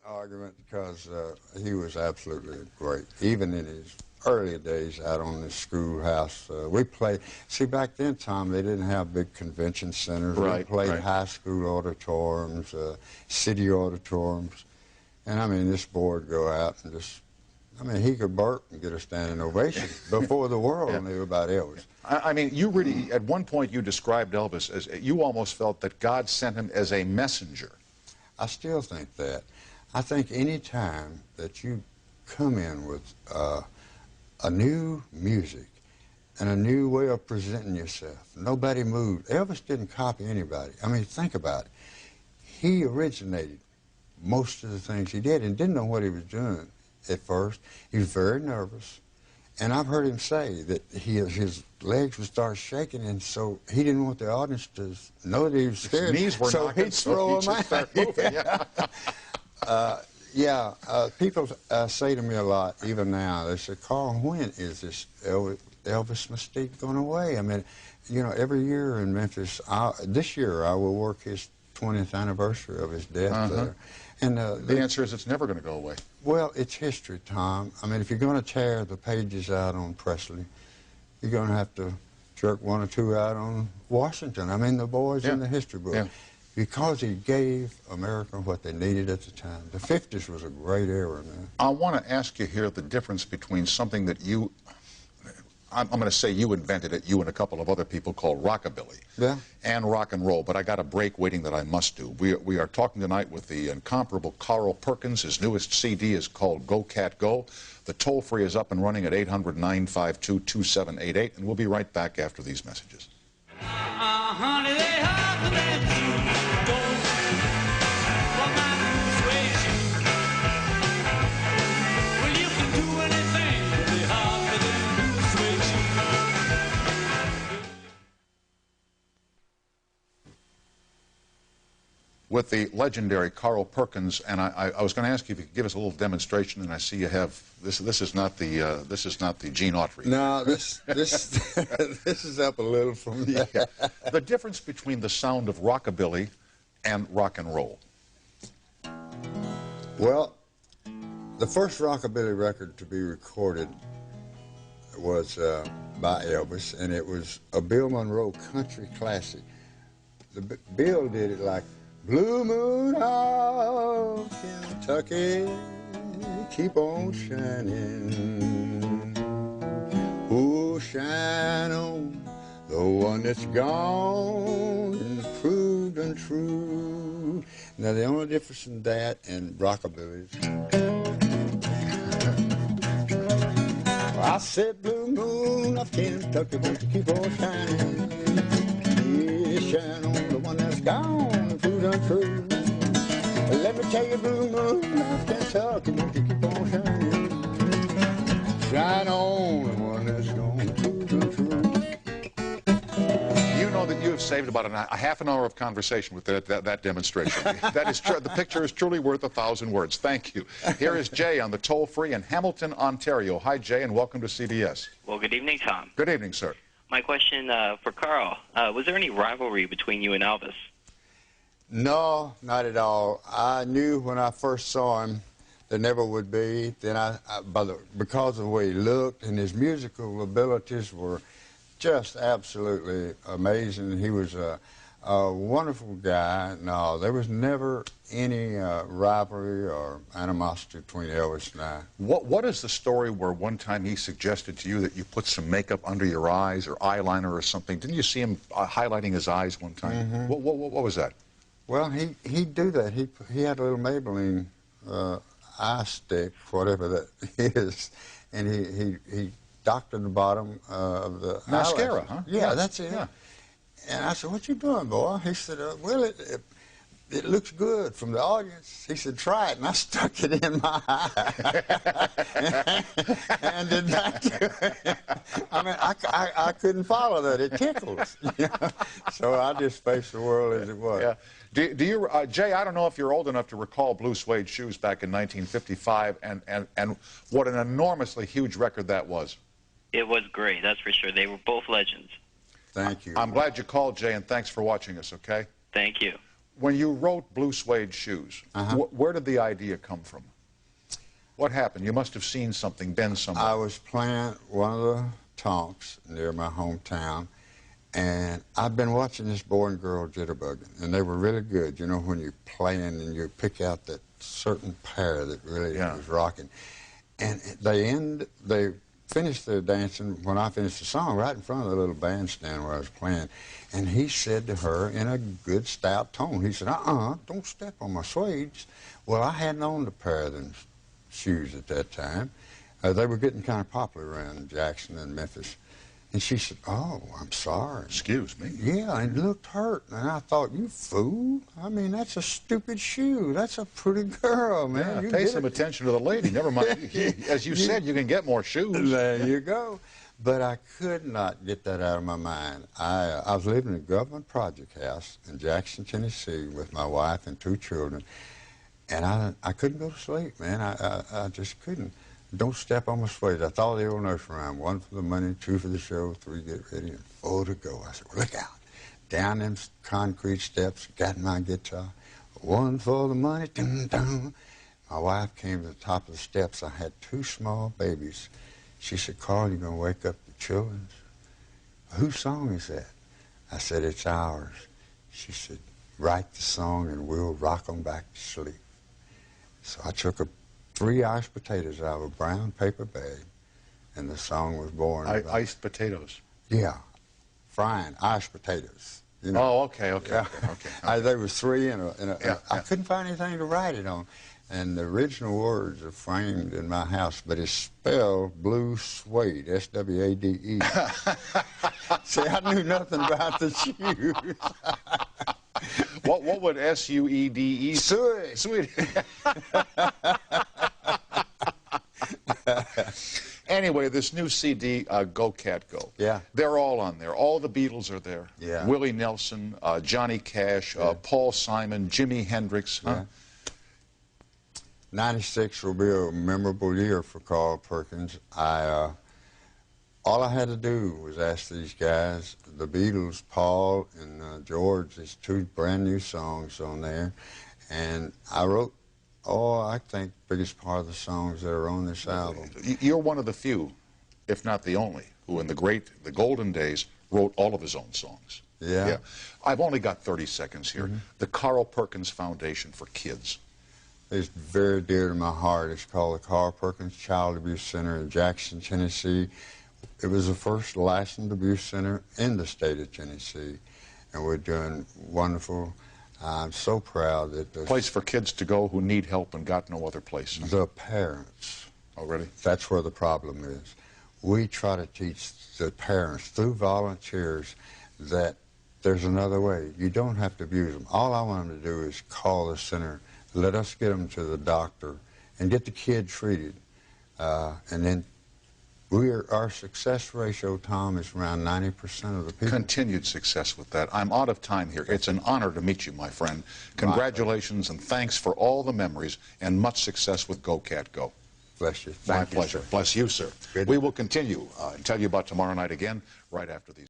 argument because he was absolutely great. Even in his early days out on the schoolhouse, we played. See, back then, Tom, they didn't have big convention centers. Right, we played right. high school auditoriums, city auditoriums. And, I mean, this boy would go out and just, I mean, he could burp and get a standing ovation before the world knew about Elvis. I mean, you really, at one point you described Elvis as, you almost felt that God sent him as a messenger. I still think that. I think any time that you come in with a new music and a new way of presenting yourself, nobody moved. Elvis didn't copy anybody. I mean, think about it. He originated most of the things he did and didn't know what he was doing at first. He was very nervous. And I've heard him say that his legs would start shaking, and so he didn't want the audience to know that he was scared. His knees were so knocking, he'd throw them out. Start moving, People say to me a lot, even now, they say, Carl, when is this Elvis mystique going away? I mean, you know, every year in Memphis, this year I will work his 20th anniversary of his death there. And the answer is it's never going to go away. Well, it's history, Tom. I mean, if you're going to tear the pages out on Presley, you're going to have to jerk one or two out on Washington. I mean, the boys in the history book. Yeah. Because he gave America what they needed at the time. The 50s was a great era, man. I want to ask you here the difference between something that you, I'm going to say you invented it, you and a couple of other people, called rockabilly. Yeah. And rock and roll, but I got a break waiting that I must do. We are talking tonight with the incomparable Carl Perkins. His newest CD is called Go Cat Go. The toll-free is up and running at 800-952-2788, and we'll be right back after these messages. Honey, they have to let you go for my persuasion. Well, you can do anything, but they have to persuade you. With the legendary Carl Perkins, and I was going to ask you if you could give us a little demonstration, and I see you have this. This is not the Gene Autry. No, this this is up a little from the. Yeah. The difference between the sound of rockabilly and rock and roll. Well, the first rockabilly record to be recorded was by Elvis, and it was a Bill Monroe country classic. Bill did it like Blue Moon of Kentucky, keep on shining. Oh, shine on the one that's gone and proved untrue. Now, the only difference in that and rockabilly is I said, Blue Moon of Kentucky, won't you keep on shining? Yeah, shine on the one that's gone and proved untrue. Let me tell you, Blue Moon of Kentucky, won't you keep on shining? Shine on the one that's gone and proved untrue. You know that you have saved about a half an hour of conversation with that demonstration. That is true. The picture is truly worth 1,000 words. Thank you. Here is Jay on the toll-free in Hamilton, Ontario. Hi, Jay, and welcome to CBS. Well, good evening, Tom. Good evening, sir. My question for Carl, was there any rivalry between you and Elvis? No, not at all. I knew when I first saw him there never would be. Then because of the way he looked and his musical abilities were just absolutely amazing. He was a wonderful guy. No, there was never any rivalry or animosity between Elvis and I. What is the story where one time he suggested to you that you put some makeup under your eyes or eyeliner or something? Didn't you see him highlighting his eyes one time? Mm-hmm. What was that? Well, he'd do that. He had a little Maybelline eye stick, whatever that is, and he doctored the bottom of the mascara, eyelashes. Huh? Yeah, that's it. Yeah. And I said, "What you doing, boy?" He said, "Well, it looks good from the audience." He said, "Try it," and I stuck it in my eye and did not do it. I mean, I couldn't follow that. It tickles. You know? So I just faced the world as it was. Yeah. Do you, Jay, I don't know if you're old enough to recall Blue Suede Shoes back in 1955 and what an enormously huge record that was. It was great, that's for sure. They were both legends. Thank you. I'm glad you called, Jay, and thanks for watching us, okay? Thank you. When you wrote Blue Suede Shoes, where did the idea come from? What happened? You must have seen something, been somewhere. I was playing one of the tonks near my hometown, and I've been watching this boy and girl jitterbugging, and they were really good. You know, when you're playing and you pick out that certain pair that really was rocking. And they finished their dancing when I finished the song right in front of the little bandstand where I was playing. And he said to her in a good stout tone, he said, don't step on my suedes. Well, I hadn't owned a pair of them shoes at that time. They were getting kind of popular around Jackson and Memphis. And she said, oh, I'm sorry. Excuse me? Yeah, and it looked hurt. And I thought, you fool. I mean, that's a stupid shoe. That's a pretty girl, man. Yeah, pay some attention to the lady. Never mind. As you said, you can get more shoes. There you go. But I could not get that out of my mind. I was living in a government project house in Jackson, Tennessee with my wife and 2 children. And I couldn't go to sleep, man. I just couldn't. Don't step on my suede. I thought of the old nursery rhyme. 1 for the money, 2 for the show, 3 get ready, and 4 to go. I said, well, look out. Down them concrete steps, got my guitar. 1 for the money, dun, dun. My wife came to the top of the steps. I had 2 small babies. She said, Carl, you going to wake up the children? Whose song is that? I said, it's ours. She said, write the song and we'll rock them back to sleep. So I took 3 iced potatoes out of a brown paper bag, and the song was born. Iced potatoes? Yeah, frying iced potatoes. You know? Oh, okay. There was 3 in a I couldn't find anything to write it on. And the original words are framed in my house, but it's spelled Blue Suede, S-W-A-D-E. See, I knew nothing about the shoes. What would S-U-E-D-E? Suede. Suede. Anyway, this new CD, Go Cat Go. Yeah. They're all on there. All the Beatles are there. Yeah. Willie Nelson, Johnny Cash, Paul Simon, Jimi Hendrix. Yeah. 96 will be a memorable year for Carl Perkins. All I had to do was ask these guys, the Beatles, Paul and George, these 2 brand new songs on there. And I wrote, I think biggest part of the songs that are on this album. You're one of the few, if not the only, who in the golden days wrote all of his own songs. Yeah. I've only got 30 seconds here. The Carl Perkins Foundation for Kids. It's very dear to my heart. It's called the Carl Perkins Child Abuse Center in Jackson, Tennessee. It was the first licensed abuse center in the state of Tennessee, and we're doing wonderful. I'm so proud that the place for kids to go who need help and got no other place. The parents. Oh, really? That's where the problem is. We try to teach the parents through volunteers that there's another way. You don't have to abuse them. All I want them to do is call the center, let us get them to the doctor, and get the kid treated, and then our success ratio, Tom, is around 90% of the people. Continued success with that. I'm out of time here. It's an honor to meet you, my friend. Congratulations and thanks for all the memories and much success with Go Cat Go. Bless you. My pleasure. Bless you, sir. Good. We will continue and tell you about tomorrow night again right after these.